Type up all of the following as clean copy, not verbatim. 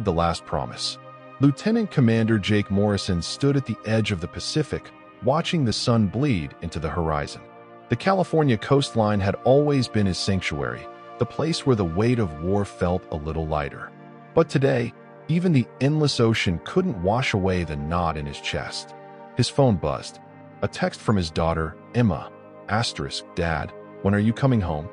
the last promise. Lieutenant Commander Jake Morrison stood at the edge of the Pacific, watching the sun bleed into the horizon. The California coastline had always been his sanctuary, the place where the weight of war felt a little lighter. But today, even the endless ocean couldn't wash away the knot in his chest. His phone buzzed. A text from his daughter, Emma. Dad, when are you coming home?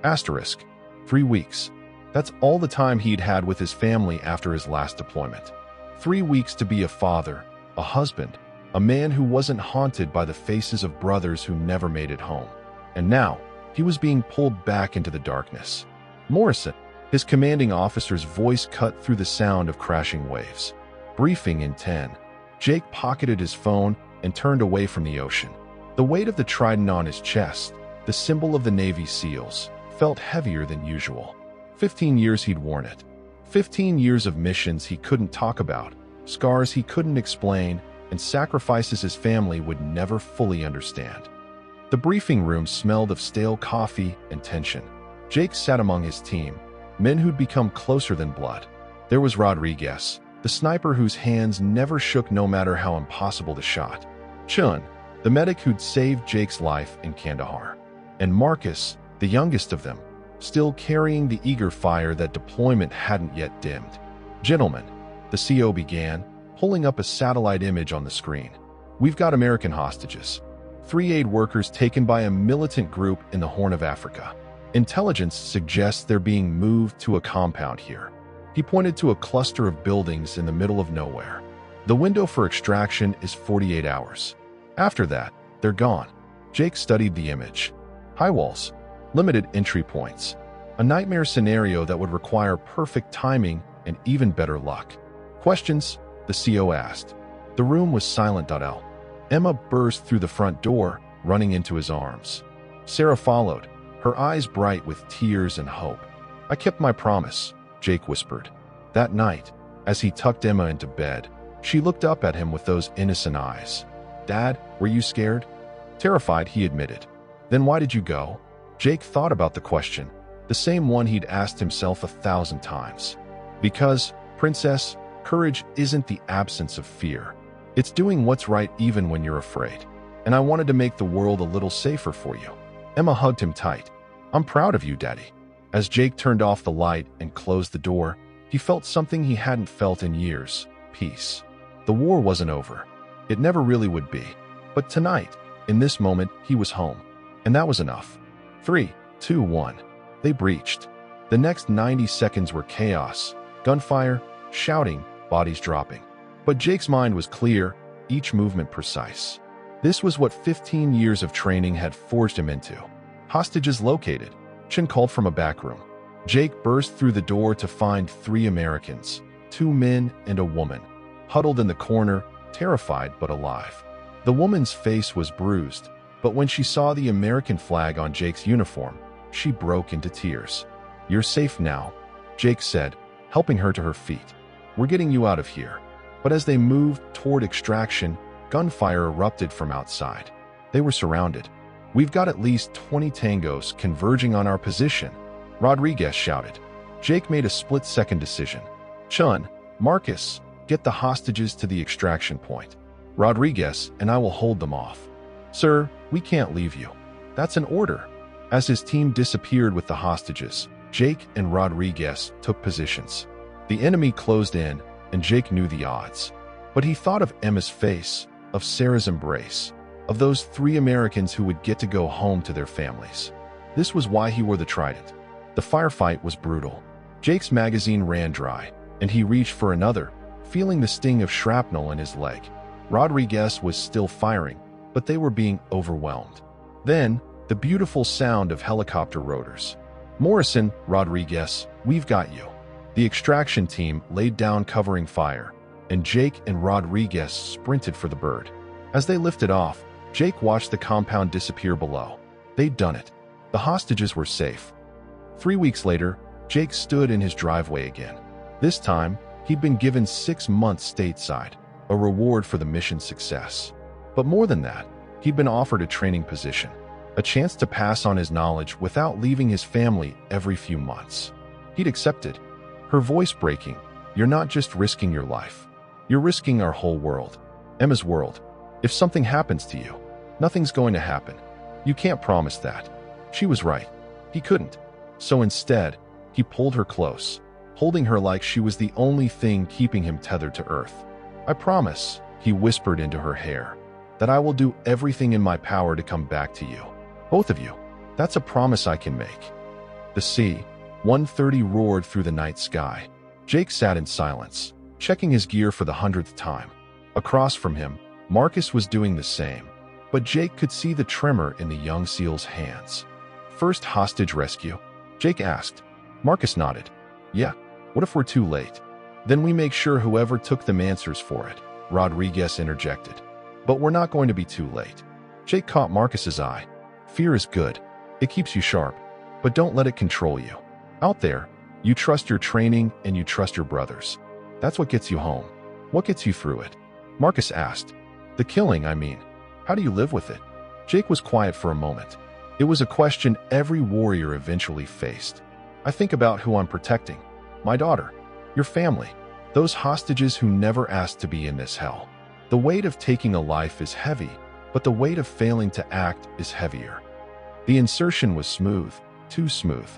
3 weeks. That's all the time he'd had with his family after his last deployment. 3 weeks to be a father, a husband, a man who wasn't haunted by the faces of brothers who never made it home. And now, he was being pulled back into the darkness. Morrison, his commanding officer's voice cut through the sound of crashing waves. Briefing in 10. Jake pocketed his phone and turned away from the ocean. The weight of the trident on his chest, the symbol of the Navy SEALs, felt heavier than usual. 15 years he'd worn it. 15 years of missions he couldn't talk about, scars he couldn't explain, and sacrifices his family would never fully understand. The briefing room smelled of stale coffee and tension. Jake sat among his team, men who'd become closer than blood. There was Rodriguez, the sniper whose hands never shook no matter how impossible the shot. Chun, the medic who'd saved Jake's life in Kandahar. And Marcus, the youngest of them, still carrying the eager fire that deployment hadn't yet dimmed. Gentlemen, the CO began, pulling up a satellite image on the screen. We've got American hostages. 3 aid workers taken by a militant group in the Horn of Africa. Intelligence suggests they're being moved to a compound here. He pointed to a cluster of buildings in the middle of nowhere. The window for extraction is 48 hours. After that, they're gone. Jake studied the image. High walls, limited entry points. A nightmare scenario that would require perfect timing and even better luck. Questions? The CO asked. The room was silent. Emma burst through the front door, running into his arms. Sarah followed, her eyes bright with tears and hope. I kept my promise, Jake whispered. That night, as he tucked Emma into bed, she looked up at him with those innocent eyes. Dad, were you scared? Terrified, he admitted. Then why did you go? Jake thought about the question, the same one he'd asked himself 1,000 times. Because, Princess, courage isn't the absence of fear. It's doing what's right even when you're afraid. And I wanted to make the world a little safer for you. Emma hugged him tight. I'm proud of you, Daddy. As Jake turned off the light and closed the door, he felt something he hadn't felt in years: peace. The war wasn't over. It never really would be. But tonight, in this moment, he was home. And that was enough. 3, 2, 1. They breached. The next 90 seconds were chaos, gunfire, shouting, bodies dropping. But Jake's mind was clear, each movement precise. This was what 15 years of training had forged him into. Hostages located. Chin called from a back room. Jake burst through the door to find 3 Americans, 2 men and a woman, huddled in the corner, terrified but alive. The woman's face was bruised, but when she saw the American flag on Jake's uniform, she broke into tears. You're safe now, Jake said, helping her to her feet. We're getting you out of here. But as they moved toward extraction, gunfire erupted from outside. They were surrounded. We've got at least 20 tangos converging on our position, Rodriguez shouted. Jake made a split-second decision. Chun, Marcus, get the hostages to the extraction point. Rodriguez and I will hold them off. Sir, we can't leave you. That's an order. As his team disappeared with the hostages, Jake and Rodriguez took positions. The enemy closed in, and Jake knew the odds. But he thought of Emma's face, of Sarah's embrace, of those 3 Americans who would get to go home to their families. This was why he wore the trident. The firefight was brutal. Jake's magazine ran dry, and he reached for another, feeling the sting of shrapnel in his leg. Rodriguez was still firing, but they were being overwhelmed. Then, the beautiful sound of helicopter rotors. Morrison, Rodriguez, we've got you. The extraction team laid down covering fire, and Jake and Rodriguez sprinted for the bird. As they lifted off, Jake watched the compound disappear below. They'd done it. The hostages were safe. 3 weeks later, Jake stood in his driveway again. This time, he'd been given 6 months stateside, a reward for the mission's success. But more than that, he'd been offered a training position, a chance to pass on his knowledge without leaving his family every few months. He'd accepted. Her voice breaking, You're not just risking your life. You're risking our whole world. Emma's world. If something happens to you, nothing's going to happen. You can't promise that. She was right. He couldn't. So instead, he pulled her close, holding her like she was the only thing keeping him tethered to earth. I promise, he whispered into her hair, that I will do everything in my power to come back to you. Both of you. That's a promise I can make. The C-130 roared through the night sky. Jake sat in silence, checking his gear for the 100th time. Across from him, Marcus was doing the same, but Jake could see the tremor in the young SEAL's hands. First hostage rescue? Jake asked. Marcus nodded. Yeah, what if we're too late? Then we make sure whoever took them answers for it, Rodriguez interjected. But we're not going to be too late. Jake caught Marcus's eye. Fear is good. It keeps you sharp, but don't let it control you. Out there, you trust your training and you trust your brothers. That's what gets you home. What gets you through it? Marcus asked. The killing, I mean. How do you live with it? Jake was quiet for a moment. It was a question every warrior eventually faced. I think about who I'm protecting. My daughter. Your family. Those hostages who never asked to be in this hell. The weight of taking a life is heavy, but the weight of failing to act is heavier. The insertion was smooth, too smooth.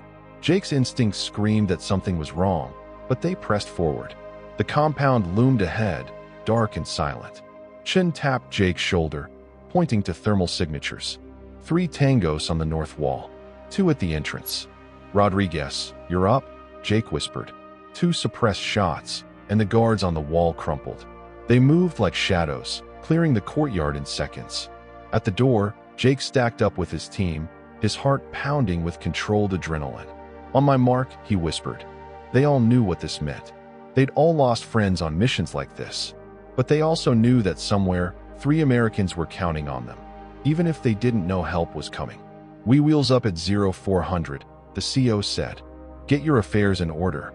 Jake's instincts screamed that something was wrong, but they pressed forward. The compound loomed ahead, dark and silent. Chin tapped Jake's shoulder, pointing to thermal signatures. 3 tangos on the north wall, 2 at the entrance. Rodriguez, you're up, Jake whispered. 2 suppressed shots, and the guards on the wall crumpled. They moved like shadows, clearing the courtyard in seconds. At the door, Jake stacked up with his team, his heart pounding with controlled adrenaline. On my mark, he whispered. They all knew what this meant. They'd all lost friends on missions like this. But they also knew that somewhere, 3 Americans were counting on them, even if they didn't know help was coming. We wheels up at 0400, the CO said. Get your affairs in order.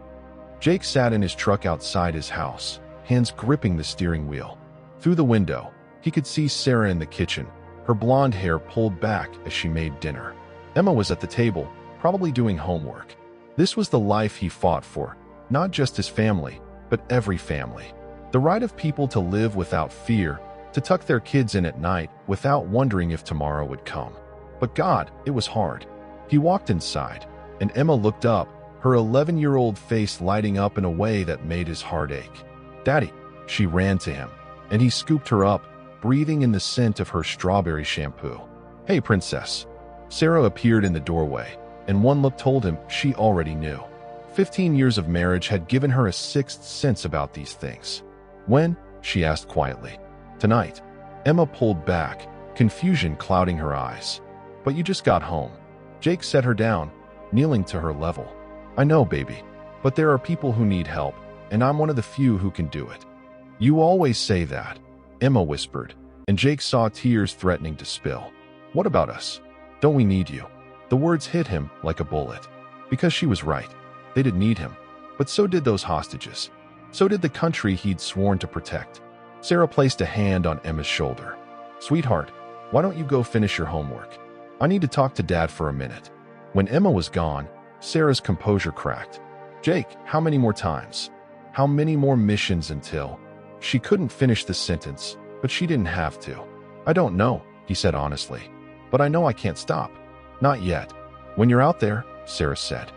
Jake sat in his truck outside his house, hands gripping the steering wheel. Through the window, he could see Sarah in the kitchen, her blonde hair pulled back as she made dinner. Emma was at the table, probably doing homework. This was the life he fought for, not just his family, but every family. The right of people to live without fear, to tuck their kids in at night without wondering if tomorrow would come. But God, it was hard. He walked inside, and Emma looked up, her 11-year-old face lighting up in a way that made his heart ache. Daddy, she ran to him, and he scooped her up, breathing in the scent of her strawberry shampoo. Hey, princess. Sarah appeared in the doorway, and one look told him she already knew. 15 years of marriage had given her a sixth sense about these things. When? She asked quietly. Tonight. Emma pulled back, confusion clouding her eyes. But you just got home. Jake set her down, kneeling to her level. I know, baby, but there are people who need help, and I'm one of the few who can do it. You always say that, Emma whispered, and Jake saw tears threatening to spill. What about us? Don't we need you? The words hit him like a bullet. Because she was right. They did need him. But so did those hostages. So did the country he'd sworn to protect. Sarah placed a hand on Emma's shoulder. Sweetheart, why don't you go finish your homework? I need to talk to Dad for a minute. When Emma was gone, Sarah's composure cracked. Jake, how many more times? How many more missions until? She couldn't finish the sentence, but she didn't have to. I don't know, he said honestly. But I know I can't stop. Not yet. When you're out there, Sarah said.